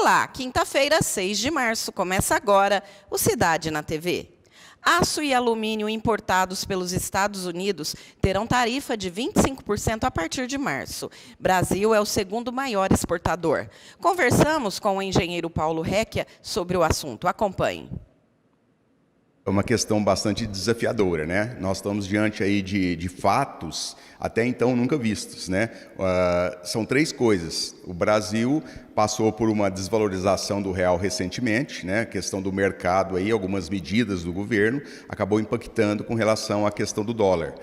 Olá, quinta-feira, 6 de março, começa agora o Cidade na TV. Aço e alumínio importados pelos Estados Unidos terão tarifa de 25% a partir de março. Brasil é o segundo maior exportador. Conversamos com o engenheiro Paulo Recchia sobre o assunto. Acompanhe. É uma questão bastante desafiadora, né? Nós estamos diante aí de fatos até então nunca vistos, né? São três coisas. O Brasil passou por uma desvalorização do real recentemente, né? A questão do mercado aí, algumas medidas do governo acabou impactando com relação à questão do dólar.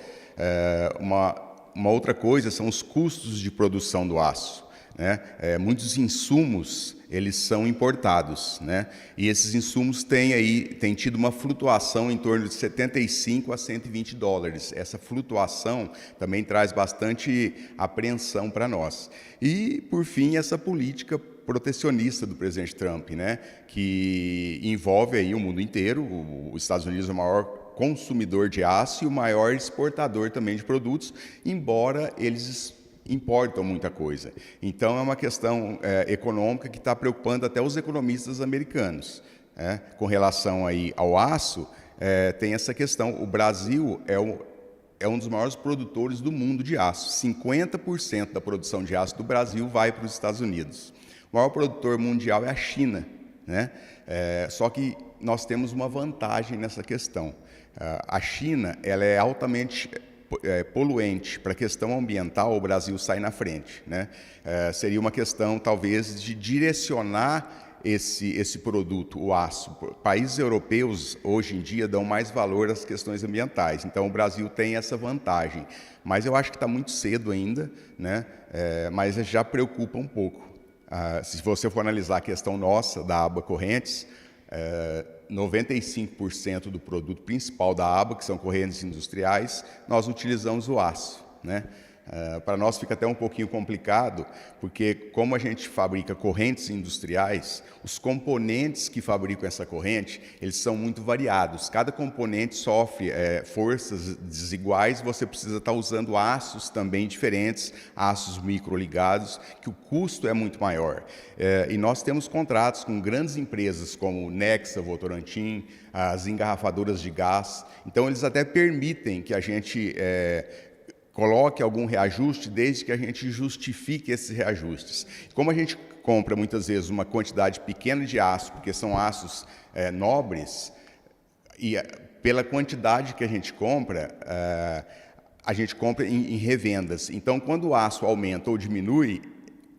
Uma outra coisa são os custos de produção do aço, né? Muitos insumos eles são importados, né? E esses insumos têm tido uma flutuação em torno de 75 a 120 dólares. Essa flutuação também traz bastante apreensão para nós. E, por fim, essa política protecionista do presidente Trump, né? Que envolve aí o mundo inteiro. Os Estados Unidos é o maior consumidor de aço e o maior exportador também de produtos, embora eles importam muita coisa. Então, é uma questão econômica que está preocupando até os economistas americanos. Com relação aí ao aço, tem essa questão. O Brasil é um dos maiores produtores do mundo de aço. 50% da produção de aço do Brasil vai para os Estados Unidos. O maior produtor mundial é a China, né? Só que nós temos uma vantagem nessa questão. A China ela é altamente poluente. Para a questão ambiental, o Brasil sai na frente, né? Seria uma questão, talvez, de direcionar esse produto, o aço. Países europeus, hoje em dia, dão mais valor às questões ambientais. Então, o Brasil tem essa vantagem. Mas eu acho que está muito cedo ainda, né? Mas já preocupa um pouco. Se você for analisar a questão nossa, da aba correntes, 95% do produto principal da aba, que são correntes industriais, nós utilizamos o aço, né? Para nós fica até um pouquinho complicado, porque como a gente fabrica correntes industriais, os componentes que fabricam essa corrente, eles são muito variados. Cada componente sofre forças desiguais, você precisa estar usando aços também diferentes, aços microligados, que o custo é muito maior. E nós temos contratos com grandes empresas como Nexa, Votorantim, as engarrafadoras de gás. Então, eles até permitem que a gente coloque algum reajuste, desde que a gente justifique esses reajustes. Como a gente compra, muitas vezes, uma quantidade pequena de aço, porque são aços nobres, e pela quantidade que a gente compra em revendas. Então, quando o aço aumenta ou diminui,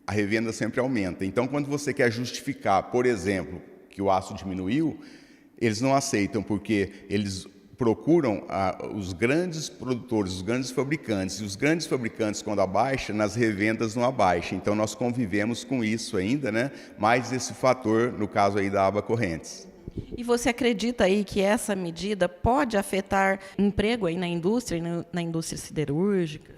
a revenda sempre aumenta. Então, quando você quer justificar, por exemplo, que o aço diminuiu, eles não aceitam, porque eles procuram os grandes produtores, os grandes fabricantes, e os grandes fabricantes, quando abaixa, nas revendas não abaixa. Então, nós convivemos com isso ainda, né? Mais esse fator, no caso aí da aba correntes. E você acredita aí que essa medida pode afetar emprego aí na indústria siderúrgica?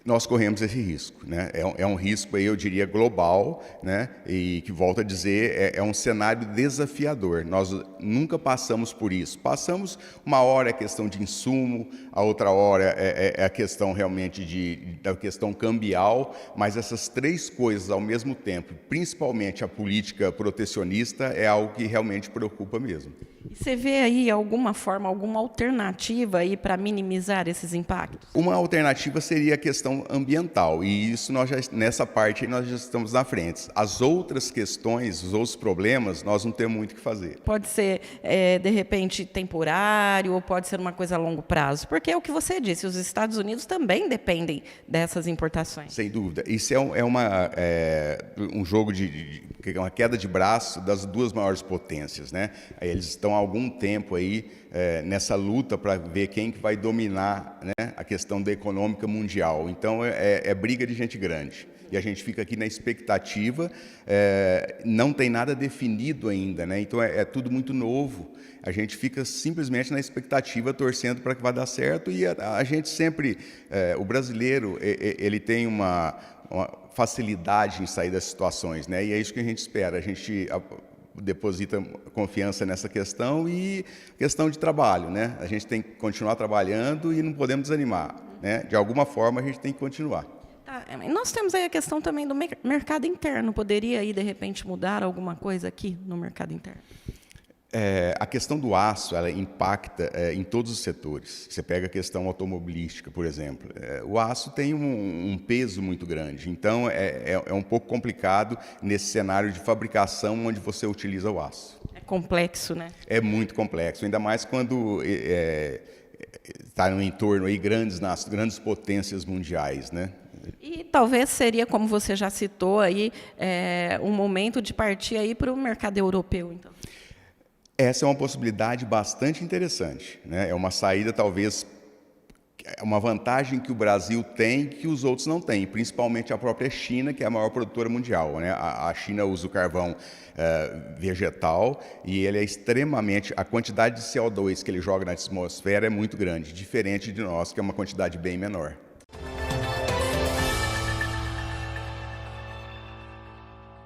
Nós corremos esse risco, né? É um risco aí, eu diria, global, né? E que, volto a dizer, é um cenário desafiador. Nós nunca passamos por isso. Passamos, uma hora é questão de insumo, a outra hora é a questão realmente da questão cambial, mas essas três coisas ao mesmo tempo, principalmente a política protecionista, é algo que realmente preocupa mesmo. E você vê aí alguma forma, alguma alternativa aí para minimizar esses impactos? Uma alternativa seria a questão ambiental, e isso nessa parte nós já estamos na frente. As outras questões, os outros problemas, nós não temos muito o que fazer. Pode ser, de repente, temporário, ou pode ser uma coisa a longo prazo, porque é o que você disse, os Estados Unidos também dependem dessas importações. Sem dúvida. Isso um jogo uma queda de braço das duas maiores potências, né? Eles estão há algum tempo aí nessa luta para ver quem que vai dominar, né, a questão da econômica mundial. Então, é briga de gente grande. E a gente fica aqui na expectativa, não tem nada definido ainda, né? Então, é tudo muito novo. A gente fica simplesmente na expectativa, torcendo para que vá dar certo, e a gente sempre, o brasileiro, ele tem uma facilidade em sair das situações, né? E é isso que a gente espera. A gente deposita confiança nessa questão e questão de trabalho, né? A gente tem que continuar trabalhando e não podemos desanimar, né? De alguma forma, a gente tem que continuar. Tá, Nós temos aí a questão também do mercado interno. Poderia aí, de repente, mudar alguma coisa aqui no mercado interno? A questão do aço, ela impacta em todos os setores. Você pega a questão automobilística, por exemplo. O aço tem um peso muito grande, então é um pouco complicado nesse cenário de fabricação onde você utiliza o aço. É complexo, né? É muito complexo, ainda mais quando está no entorno aí grandes potências mundiais, né? E talvez seria, como você já citou aí, um momento de partir aí para o mercado europeu, então. Essa é uma possibilidade bastante interessante, né? É uma saída, talvez, uma vantagem que o Brasil tem que os outros não têm, principalmente a própria China, que é a maior produtora mundial, né? A China usa o carvão vegetal e ele é extremamente... A quantidade de CO2 que ele joga na atmosfera é muito grande, diferente de nós, que é uma quantidade bem menor.